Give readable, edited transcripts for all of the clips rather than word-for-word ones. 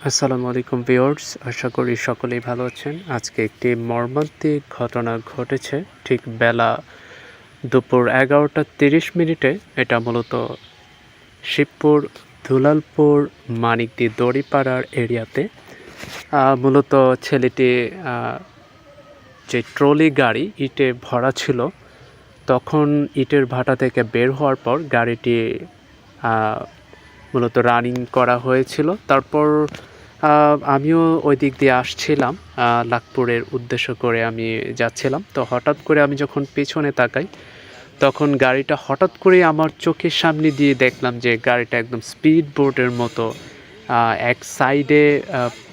আসসালামু আলাইকুম ভিউয়ার্স, আশা করি সকলেই ভালো আছেন। আজকে একটি মর্মান্তিক ঘটনা ঘটেছে ঠিক বেলা দুপুর 11টা 30 মিনিটে। এটা মূলত শিবপুর দুলালপুর মানিকদি দড়িপাড়ার এরিয়াতে। মূলত ছেলেটি যে ট্রলি গাড়ি ইটে ভরা ছিল, তখন ইটের ভাটা থেকে বের হওয়ার পর গাড়িটি মূলত রানিং করা হয়েছিল। তারপর আমিও ওই দিক দিয়ে আসছিলাম, লাখপুরের উদ্দেশ্য করে আমি যাচ্ছিলাম। তো হঠাৎ করে আমি যখন পেছনে তাকাই, তখন গাড়িটা হঠাৎ করেই আমার চোখের সামনে দিয়ে দেখলাম যে গাড়িটা একদম স্পিড বোটের মতো এক সাইডে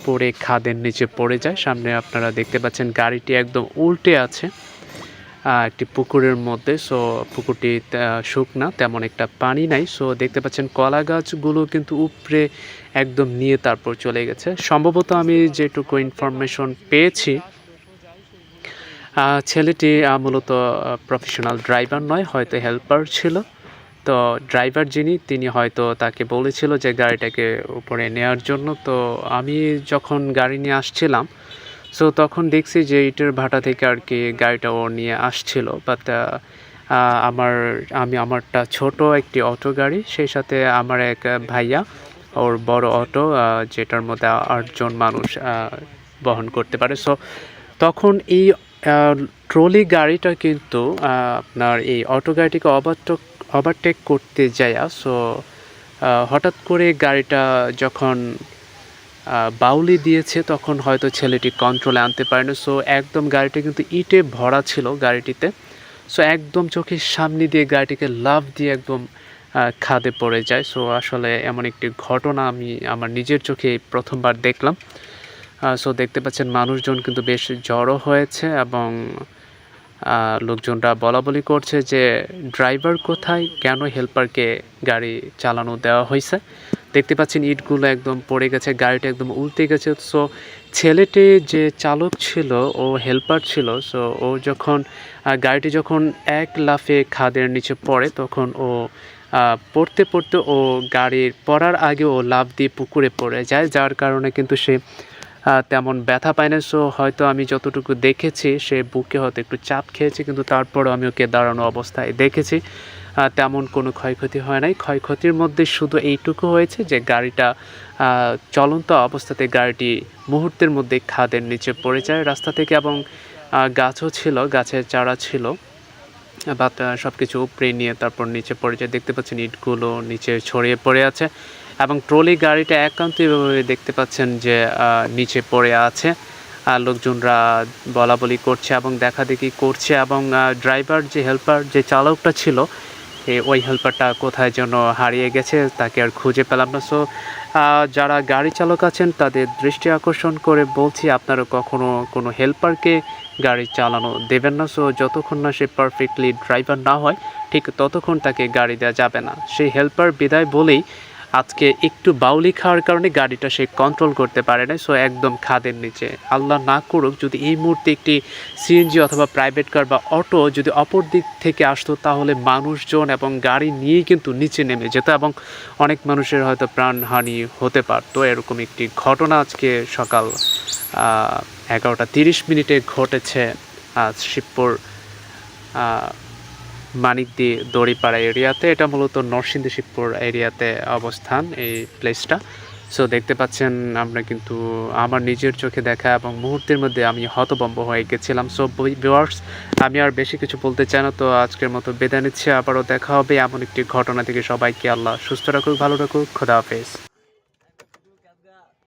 পড়ে খাদের নিচে পড়ে যায়। সামনে আপনারা দেখতে পাচ্ছেন গাড়িটি একদম উল্টে আছে একটি পুকুরের মধ্যে। সো পুকুরটি শুকনা, তেমন একটা পানি নাই। সো দেখতে পাচ্ছেন কলা গাছগুলো কিন্তু উপরে একদম নিয়ে তারপর চলে গেছে। সম্ভবত আমি যেটুকু ইনফরমেশন পেয়েছি, ছেলেটি মূলত প্রফেশনাল ড্রাইভার নয়, হয়তো হেল্পার ছিল। তো ড্রাইভার যিনি, তিনি হয়তো তাকে বলেছিল যে গাড়িটাকে উপরে নেওয়ার জন্য। তো আমি যখন গাড়ি নিয়ে আসছিলাম, সো তখন দেখছি যে ইটের ভাটা থেকে আর কি গাড়িটা ও নিয়ে আসছিল। বাট আমারটা ছোট একটি অটো গাড়ি, সেই সাথে আমার এক ভাইয়া ওর বড় অটো, যেটার মধ্যে 8জন মানুষ বহন করতে পারে। সো তখন এই ট্রলি গাড়িটা কিন্তু আপনার এই অটো গাড়িটিকে ওভারটেক করতে যায়। সো হঠাৎ করে গাড়িটা যখন বাউলি দিয়েছে, তখন হয়তো ছেলেটি কন্ট্রোলে আনতে পারেনি। সো একদম গাড়িটা কিন্তু ইটে ভরা ছিল গাড়িটিতে। সো একদম চোখের সামনে দিয়ে গাড়িটিকে লাফ দিয়ে একদম খাদে পড়ে যায়। সো আসলে এমন একটি ঘটনা আমি আমার নিজের চোখে প্রথমবার দেখলাম। সো দেখতে পাচ্ছেন মানুষজন কিন্তু বেশ জড়ো হয়েছে এবং লোকজনরা বলাবলি করছে যে ড্রাইভার কোথায়, কেন হেল্পারকে গাড়ি চালানো দেওয়া হয়েছে। দেখতে পাচ্ছেন ইটগুলো একদম পড়ে গেছে, গাড়িটা একদম উল্টে গেছে। সো ছেলেটি যে চালক ছিল, ও হেল্পার ছিল। সো ও যখন গাড়িটি যখন এক লাফে খাদের নিচে পড়ে, তখন ও পড়তে পড়তে ও গাড়ির পড়ার আগে ও লাফ দিয়ে পুকুরে পড়ে যায়, যার কারণে কিন্তু সে তেমন ব্যথা পায় না। সো হয়তো আমি যতটুকু দেখেছি, সে বুকে হয়তো একটু চাপ খেয়েছে, কিন্তু তারপরও আমি ওকে দাঁড়ানো অবস্থায় দেখেছি। তেমন কোনো ক্ষয়ক্ষতি হয় নাই। ক্ষয়ক্ষতির মধ্যে শুধু এইটুকু হয়েছে যে গাড়িটা চলন্ত অবস্থাতে গাড়িটি মুহূর্তের মধ্যে খাদের নিচে পড়ে যায় রাস্তা থেকে, এবং গাছও ছিল, গাছের চারা ছিল, বাট সব কিছু উপরে নিয়ে তারপর নিচে পড়ে যায়। দেখতে পাচ্ছেন ইটগুলো নিচে ছড়িয়ে পড়ে আছে, এবং ট্রলি গাড়িটা একান্তভাবে দেখতে পাচ্ছেন যে নিচে পড়ে আছে। লোকজনরা বলাবলি করছে এবং দেখাদেখি করছে, এবং ড্রাইভার যে হেল্পার যে চালকটা ছিল, ওই হেল্পারটা কোথায় যেন হারিয়ে গেছে, তাকে আর খুঁজে পেলাম না। সো যারা গাড়ি চালক আছেন তাদের দৃষ্টি আকর্ষণ করে বলছি, আপনারা কখনো কোনো হেল্পারকে গাড়ি চালানো দেবেন না। সো যতক্ষণ না সে পারফেক্টলি ড্রাইভার না হয়, ঠিক ততক্ষণ তাকে গাড়ি দেওয়া যাবে না। সেই হেল্পার বিদায় বলেই আজকে একটু বাউলি খাওয়ার কারণে গাড়িটা সে কন্ট্রোল করতে পারে না। সো একদম খাদের নিচে। আল্লাহ না করুক যদি এই মুহূর্তে একটি সিএনজি অথবা প্রাইভেট কার বা অটো যদি অপর দিক থেকে আসতো, তাহলে মানুষজন এবং গাড়ি নিয়েই কিন্তু নিচে নেমে যেত এবং অনেক মানুষের হয়তো প্রাণহানি হতে পারতো। এরকম একটি ঘটনা আজকে সকাল 11টা 30 মিনিটে ঘটেছে শিবপুর মানিকদি দড়িপাড়া এরিয়াতে। এটা মূলত নরসিংদী শিবপুর এরিয়াতে অবস্থান এই প্লেসটা। সো দেখতে পাচ্ছেন আমরা কিন্তু আমার নিজের চোখে দেখা এবং মুহূর্তের মধ্যে আমি হতভম্ব হয়ে গেছিলাম। সো ভিউয়ার্স, আমি আর বেশি কিছু বলতে চাই না। তো আজকের মতো বিদায় নিচ্ছি, আবারও দেখা হবে এমন একটি ঘটনা থেকে। সবাইকে আল্লাহ সুস্থ রাখুক, ভালো রাখুক, খোদা হাফেজ।